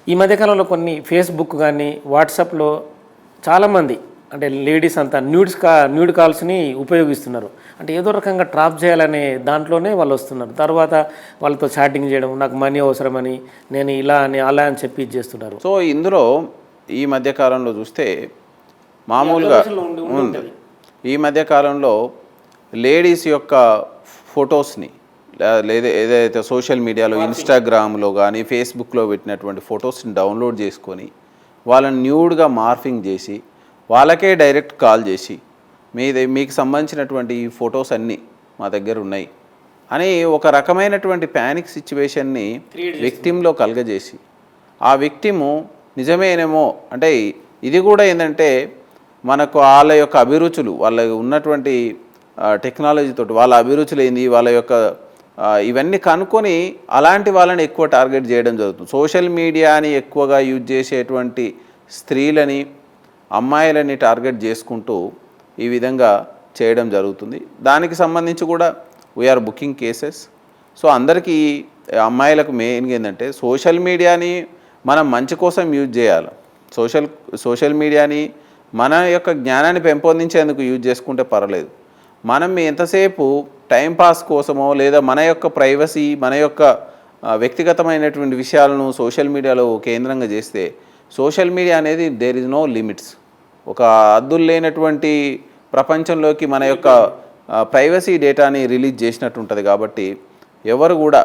ఈ మధ్యకాలంలో కొన్ని ఫేస్బుక్ కానీ వాట్సాప్లో చాలామంది అంటే లేడీస్ అంతా న్యూడ్ కాల్స్ని ఉపయోగిస్తున్నారు. అంటే ఏదో రకంగా ట్రాప్ చేయాలనే దాంట్లోనే వాళ్ళు వస్తున్నారు. తర్వాత వాళ్ళతో చాటింగ్ చేయడం, నాకు మనీ అవసరమని, నేను ఇలా అని అలా అని చెప్పి చేస్తున్నారు. సో ఇందులో ఈ మధ్యకాలంలో చూస్తే మామూలుగా ఉంది. ఈ మధ్యకాలంలో లేడీస్ యొక్క ఫొటోస్ని లేదా ఏదైతే సోషల్ మీడియాలో ఇన్స్టాగ్రామ్లో కానీ ఫేస్బుక్లో పెట్టినటువంటి ఫొటోస్ని డౌన్లోడ్ చేసుకొని వాళ్ళని న్యూడ్గా మార్ఫింగ్ చేసి వాళ్ళకే డైరెక్ట్ కాల్ చేసి మీకు సంబంధించినటువంటి ఈ ఫొటోస్ అన్నీ మా దగ్గర ఉన్నాయి అని ఒక రకమైనటువంటి ప్యానిక్ సిచ్యువేషన్ని విక్టిమ్లో కలగజేసి ఆ విక్టిము నిజమేనేమో అంటే ఇది కూడా ఏంటంటే మనకు వాళ్ళ యొక్క అభిరుచులు వాళ్ళ ఉన్నటువంటి టెక్నాలజీతో వాళ్ళ అభిరుచులు ఏంది వాళ్ళ యొక్క ఇవన్నీ కనుక్కొని అలాంటి వాళ్ళని ఎక్కువ టార్గెట్ చేయడం జరుగుతుంది. సోషల్ మీడియాని ఎక్కువగా యూజ్ చేసేటువంటి స్త్రీలని అమ్మాయిలని టార్గెట్ చేసుకుంటూ ఈ విధంగా చేయడం జరుగుతుంది. దానికి సంబంధించి కూడా వీఆర్ బుకింగ్ కేసెస్. సో అందరికీ అమ్మాయిలకు మెయిన్గా ఏంటంటే సోషల్ మీడియాని మనం మంచి కోసం యూజ్ చేయాలి. సోషల్ మీడియాని మన యొక్క జ్ఞానాన్ని పెంపొందించేందుకు యూజ్ చేసుకుంటే పర్వాలేదు. మనం ఎంతసేపు టైంపాస్ కోసమో లేదా మన యొక్క ప్రైవసీ మన యొక్క వ్యక్తిగతమైనటువంటి విషయాలను సోషల్ మీడియాలో కేంద్రంగా చేస్తే సోషల్ మీడియా అనేది దేర్ ఇస్ నో లిమిట్స్. ఒక అద్దులు లేనటువంటి ప్రపంచంలోకి మన యొక్క ప్రైవసీ డేటాని రిలీజ్ చేసినట్టు ఉంటుంది. కాబట్టి ఎవరు కూడా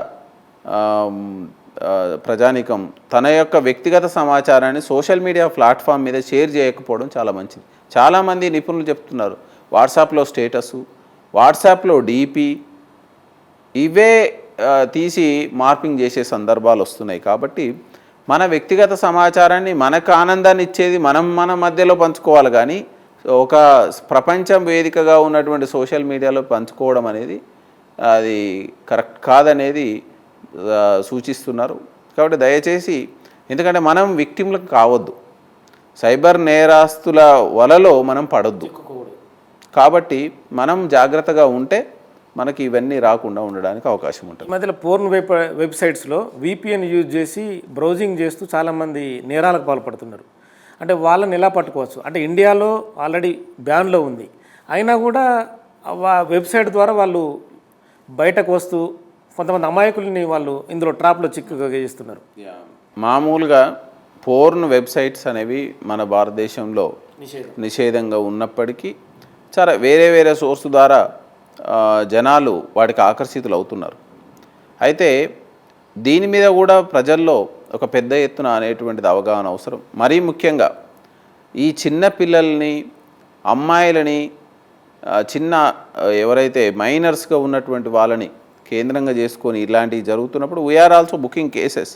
ప్రజానికం తన యొక్క వ్యక్తిగత సమాచారాన్ని సోషల్ మీడియా ప్లాట్ఫామ్ మీద షేర్ చేయకపోవడం చాలా మంచిది. చాలామంది నిపుణులు చెప్తున్నారు వాట్సాప్లో స్టేటసు, వాట్సాప్లో డీపీ ఇవే తీసి మార్పింగ్ చేసే సందర్భాలు వస్తున్నాయి. కాబట్టి మన వ్యక్తిగత సమాచారాన్ని మనకు ఆనందాన్ని ఇచ్చేది మన మధ్యలో పంచుకోవాలి, కానీ ఒక ప్రపంచం వేదికగా ఉన్నటువంటి సోషల్ మీడియాలో పంచుకోవడం అనేది అది కరెక్ట్ కాదనేది సూచిస్తున్నారు. కాబట్టి దయచేసి ఎందుకంటే మనం విక్టిమ్లకు కావద్దు, సైబర్ నేరాస్తుల వలలో మనం పడొద్దు. కాబట్టి మనం జాగ్రత్తగా ఉంటే మనకి ఇవన్నీ రాకుండా ఉండడానికి అవకాశం ఉంటుంది. మధ్యలో పోర్న్ వెబ్సైట్స్లో VPN యూజ్ చేసి బ్రౌజింగ్ చేస్తూ చాలామంది నేరాలకు పాల్పడుతున్నారు. అంటే వాళ్ళని ఎలా పట్టుకోవచ్చు అంటే ఇండియాలో ఆల్రెడీ బ్యాన్లో ఉంది, అయినా కూడా వెబ్సైట్ ద్వారా వాళ్ళు బయటకు వస్తూ కొంతమంది అమాయకుల్ని వాళ్ళు ఇందులో ట్రాప్లో చిక్కుగా చేస్తున్నారు. మామూలుగా పోర్న్ వెబ్సైట్స్ అనేవి మన భారతదేశంలో నిషేధంగా ఉన్నప్పటికీ చాలా వేరే సోర్సు ద్వారా జనాలు వాటికి ఆకర్షితులు అవుతున్నారు. అయితే దీని మీద కూడా ప్రజల్లో ఒక పెద్ద ఎత్తున అనేటువంటిది అవగాహన అవసరం. మరీ ముఖ్యంగా ఈ చిన్న పిల్లల్ని అమ్మాయిలని ఎవరైతే మైనర్స్గా ఉన్నటువంటి వాళ్ళని కేంద్రంగా చేసుకొని ఇలాంటివి జరుగుతున్నప్పుడు we're also booking cases.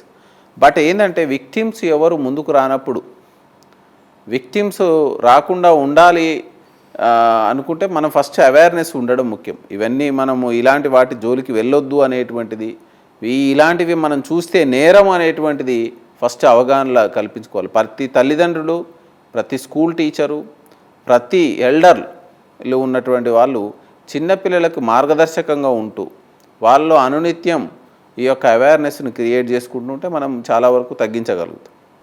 But ఏంటంటే విక్టిమ్స్ ఎవరు ముందుకు రానప్పుడు విక్టిమ్స్ రాకుండా ఉండాలి అనుకుంటే మనం ఫస్ట్ అవేర్నెస్ ఉండడం ముఖ్యం. ఇవన్నీ మనము ఇలాంటి వాటి జోలికి వెళ్ళొద్దు అనేటువంటిది, ఇలాంటివి మనం చూస్తే నేరం అనేటువంటిది ఫస్ట్ అవగాహనలా కల్పించుకోవాలి. ప్రతి తల్లిదండ్రులు, ప్రతి స్కూల్ టీచరు, ప్రతి ఎల్డర్లు ఉన్నటువంటి వాళ్ళు చిన్నపిల్లలకు మార్గదర్శకంగా ఉంటూ వాళ్ళు అనునిత్యం ఈ యొక్క అవేర్నెస్ని క్రియేట్ చేసుకుంటుంటే మనం చాలా వరకు తగ్గించగలుగుతాం.